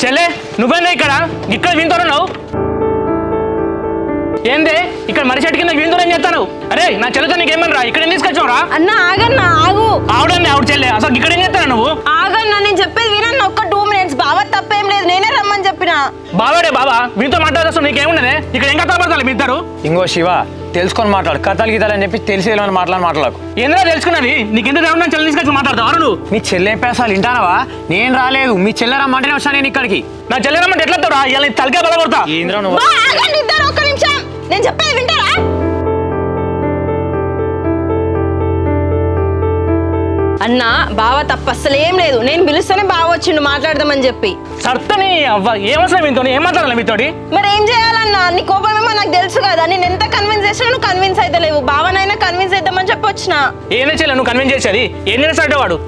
చెల్లె నువ్వేందే ఇక్కడ వింటున్నావు ఏందే ఇక్కడ మనిషి చెట్టు కింద విందులు ఏం చేస్తాను? అరే నా చెల్లెతో నీకేమన్నా ఇక్కడ ఏం తీసుకొచ్చావురా? అన్న ఆగన్నా ఆగు. ఆవిడండి ఆవిడ చెల్లె అసలు ఇక్కడ ఏం చేస్తాను నువ్వు? ఆగన్నా నేను చెప్పేది వినన్న ఒక్క 2 minutes. బావ తప్పేం లేదు, నేనే రమ్మని చెప్పిన. బావాడే బాబా వీంతో మాట్లాడేస్తా నీకేమున్నదే? ఇక్కడ ఏం కథ పడతారు మీ ఇద్దరు? ఇంకో శివ తెలుసుకొని మాట్లాడు, కథలు గీతాలు అని చెప్పి తెలిసి మాట్లాడకు. ఏందో తెలుసుకున్నది నీకెంత దేవుడు చెల్లె తీసుకొచ్చి మాట్లాడతావు నువ్వు? మీ చెల్లె పేసాలు వింటానవా? నేను రాలేదు, మీ చెల్లె రమ్మంటేనే వచ్చాను నేను ఇక్కడికి. నా చెల్లె రమ్మంటే ఎట్లా వస్తావురా? ఇలా తలకే బల కొడతా. ఏంద్రా నువ్వు? బా ఆగండి ఇద్దరు ఒక్క నిమిషం, నేను చెప్పేది వింటారా? అన్న బావ తప్ప అస్సలేం లేదు, నేను పిలుస్తేనే బావ వచ్చిండు మాట్లాడదామని చెప్పి. సర్తని అవ్వ ఏమవసరం మీతో ఏం మాట్లాడాలి మీతోటి? మరి ఏం చేయాలన్నా? నీ కోపమేమో నాకు తెలుసు కదా, నేను ఎంత కన్విన్స్ చేసినా నువ్వు కన్విన్స్ అయితే లేవు. బావనైనా కన్విన్స్ చేద్దామని చెప్పి వచ్చిన. ఏందే చెల్లె నువ్వు కన్విన్స్ చేసేది? ఏం చేస్తాడు వాడు?